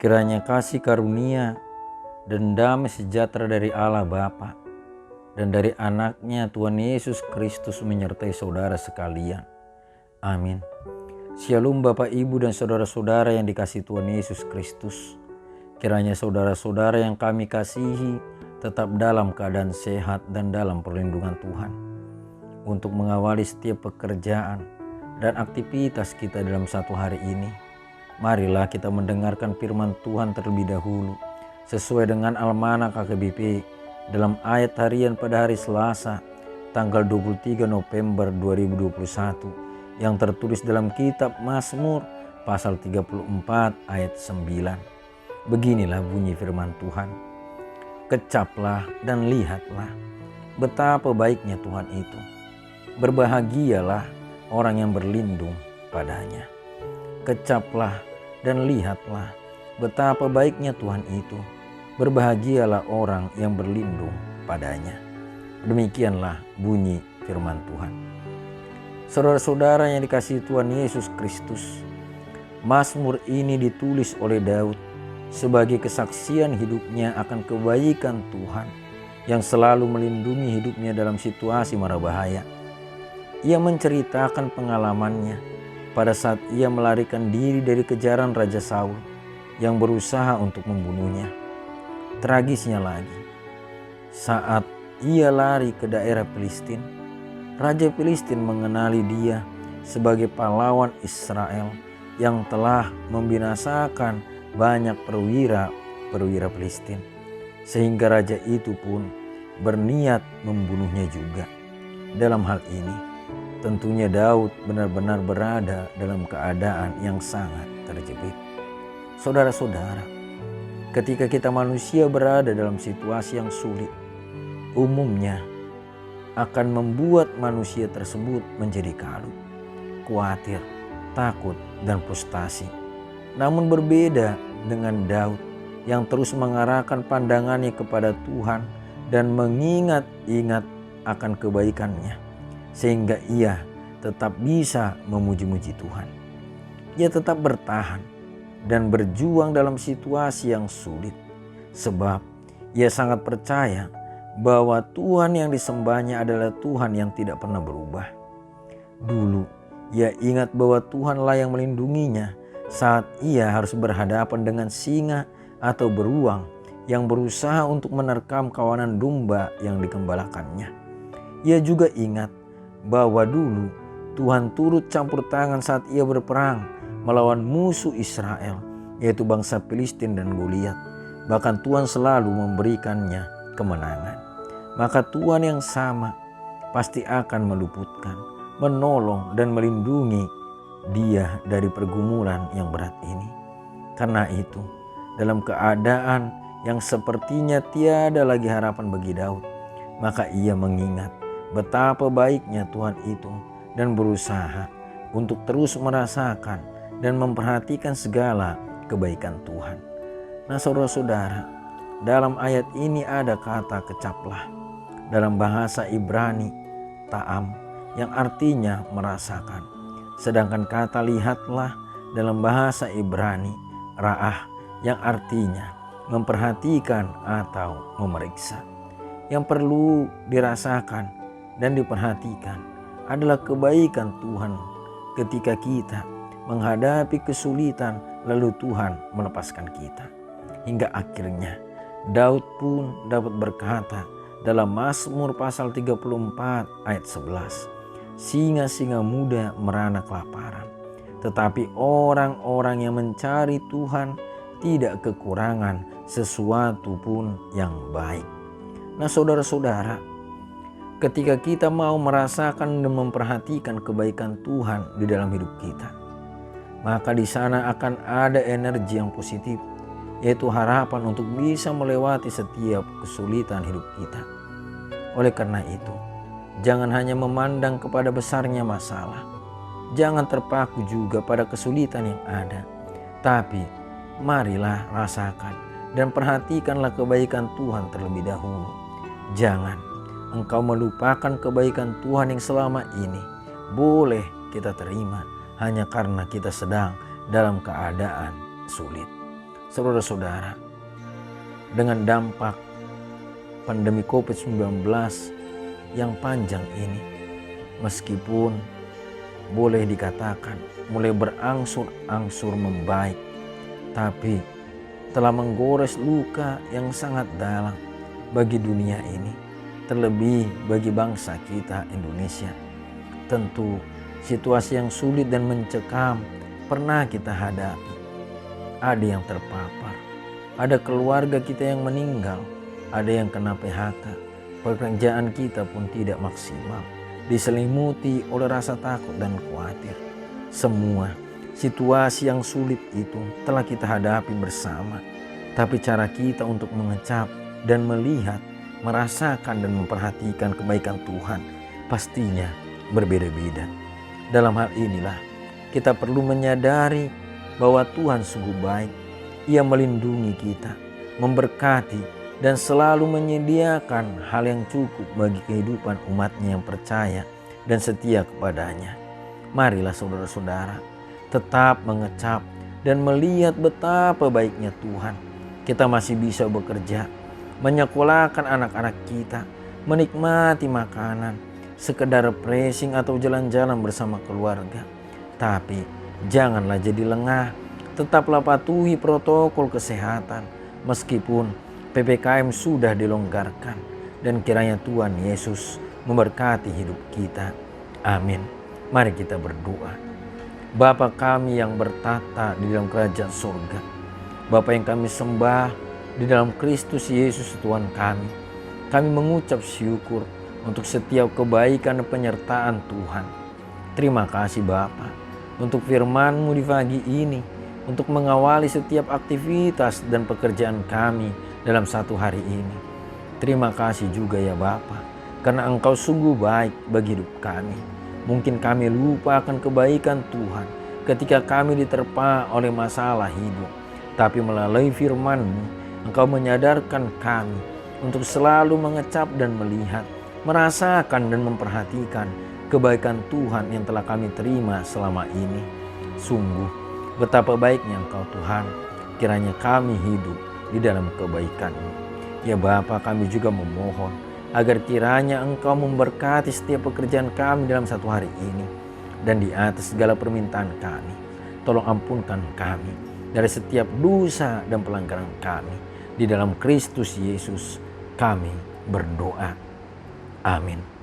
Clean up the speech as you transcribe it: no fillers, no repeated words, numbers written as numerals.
Kiranya kasih karunia dan damai sejahtera dari Allah Bapa dan dari anaknya Tuhan Yesus Kristus menyertai saudara sekalian. Amin. Shalom Bapak Ibu dan saudara-saudara yang dikasihi Tuhan Yesus Kristus. Kiranya saudara-saudara yang kami kasihi tetap dalam keadaan sehat dan dalam perlindungan Tuhan. Untuk mengawali setiap pekerjaan dan aktivitas kita dalam satu hari ini, marilah kita mendengarkan firman Tuhan terlebih dahulu sesuai dengan Almanak KKBP dalam ayat harian pada hari Selasa tanggal 23 November 2021 yang tertulis dalam kitab Mazmur pasal 34 ayat 9. Beginilah bunyi firman Tuhan. Kecaplah dan lihatlah betapa baiknya Tuhan itu. Berbahagialah orang yang berlindung padanya. Kecaplah dan lihatlah betapa baiknya Tuhan itu. Berbahagialah orang yang berlindung padanya. Demikianlah bunyi firman Tuhan. Saudara-saudara yang dikasihi Tuhan Yesus Kristus, Mazmur ini ditulis oleh Daud sebagai kesaksian hidupnya akan kebaikan Tuhan yang selalu melindungi hidupnya dalam situasi mara bahaya. Ia menceritakan pengalamannya pada saat ia melarikan diri dari kejaran Raja Saul yang berusaha untuk membunuhnya. Tragisnya lagi, saat ia lari ke daerah Filistin, Raja Filistin mengenali dia sebagai pahlawan Israel yang telah membinasakan banyak perwira Filistin. Sehingga raja itu pun berniat membunuhnya juga. Dalam hal ini, tentunya Daud benar-benar berada dalam keadaan yang sangat terjepit. Saudara-saudara, ketika kita manusia berada dalam situasi yang sulit, umumnya akan membuat manusia tersebut menjadi kalut, khawatir, takut, dan frustasi. Namun berbeda dengan Daud yang terus mengarahkan pandangannya kepada Tuhan dan mengingat-ingat akan kebaikannya, sehingga ia tetap bisa memuji-muji Tuhan. Ia tetap bertahan dan berjuang dalam situasi yang sulit, sebab ia sangat percaya bahwa Tuhan yang disembahnya adalah Tuhan yang tidak pernah berubah. Dulu ia ingat bahwa Tuhanlah yang melindunginya saat ia harus berhadapan dengan singa atau beruang yang berusaha untuk menerkam kawanan domba yang digembalakannya. Ia juga ingat bahwa dulu Tuhan turut campur tangan saat ia berperang melawan musuh Israel, yaitu bangsa Filistin dan Goliat. Bahkan Tuhan selalu memberikannya kemenangan. Maka Tuhan yang sama pasti akan meluputkan, menolong dan melindungi dia dari pergumulan yang berat ini. Karena itu, dalam keadaan yang sepertinya tiada lagi harapan bagi Daud, maka ia mengingat betapa baiknya Tuhan itu dan berusaha untuk terus merasakan dan memperhatikan segala kebaikan Tuhan. Nah saudara-saudara, dalam ayat ini ada kata kecaplah. Dalam bahasa Ibrani, ta'am, yang artinya merasakan. Sedangkan kata lihatlah dalam bahasa Ibrani, ra'ah, yang artinya memperhatikan atau memeriksa. Yang perlu dirasakan dan diperhatikan adalah kebaikan Tuhan ketika kita menghadapi kesulitan lalu Tuhan melepaskan kita. Hingga akhirnya Daud pun dapat berkata dalam Mazmur pasal 34 ayat 11, singa-singa muda merana kelaparan, tetapi orang-orang yang mencari Tuhan tidak kekurangan sesuatu pun yang baik. Nah saudara-saudara, ketika kita mau merasakan dan memperhatikan kebaikan Tuhan di dalam hidup kita, maka di sana akan ada energi yang positif, yaitu harapan untuk bisa melewati setiap kesulitan hidup kita. Oleh karena itu, jangan hanya memandang kepada besarnya masalah, jangan terpaku juga pada kesulitan yang ada, tapi marilah rasakan dan perhatikanlah kebaikan Tuhan terlebih dahulu. Jangan engkau melupakan kebaikan Tuhan yang selama ini boleh kita terima hanya karena kita sedang dalam keadaan sulit. saudara-saudara, dengan dampak pandemi COVID-19 yang panjang ini, meskipun boleh dikatakan mulai berangsur-angsur membaik, tapi telah menggores luka yang sangat dalam bagi dunia ini, terlebih bagi bangsa kita Indonesia. Tentu situasi yang sulit dan mencekam pernah kita hadapi. Ada yang terpapar, ada keluarga kita yang meninggal, ada yang kena PHK, pekerjaan kita pun tidak maksimal, diselimuti oleh rasa takut dan khawatir. Semua situasi yang sulit itu telah kita hadapi bersama, tapi cara kita untuk mengecap dan melihat, merasakan dan memperhatikan kebaikan Tuhan pastinya berbeda-beda. Dalam hal inilah kita perlu menyadari bahwa Tuhan sungguh baik. Ia melindungi kita, memberkati, dan selalu menyediakan hal yang cukup bagi kehidupan umatnya yang percaya dan setia kepadanya. Marilah saudara-saudara tetap mengecap dan melihat betapa baiknya Tuhan. Kita masih bisa bekerja, menyekolahkan anak-anak kita, menikmati makanan, sekedar refreshing atau jalan-jalan bersama keluarga. Tapi janganlah jadi lengah, tetaplah patuhi protokol kesehatan meskipun PPKM sudah dilonggarkan, dan kiranya Tuhan Yesus memberkati hidup kita. Amin. Mari kita berdoa. Bapa kami yang bertata di dalam kerajaan surga, Bapa yang kami sembah di dalam Kristus Yesus Tuhan kami mengucap syukur untuk setiap kebaikan dan penyertaan Tuhan. Terima kasih Bapa untuk firman-Mu di pagi ini, untuk mengawali setiap aktivitas dan pekerjaan kami dalam satu hari ini. Terima kasih juga ya Bapa, karena Engkau sungguh baik bagi hidup kami. Mungkin kami lupa akan kebaikan Tuhan ketika kami diterpa oleh masalah hidup. Tapi melalui firman-Mu, Engkau menyadarkan kami untuk selalu mengecap dan melihat, merasakan dan memperhatikan kebaikan Tuhan yang telah kami terima selama ini. Sungguh betapa baiknya Engkau Tuhan, kiranya kami hidup di dalam kebaikan-Mu. Ya Bapa, kami juga memohon agar kiranya Engkau memberkati setiap pekerjaan kami dalam satu hari ini. Dan di atas segala permintaan kami, tolong ampunkan kami dari setiap dosa dan pelanggaran kami. Di dalam Kristus Yesus kami berdoa. Amin.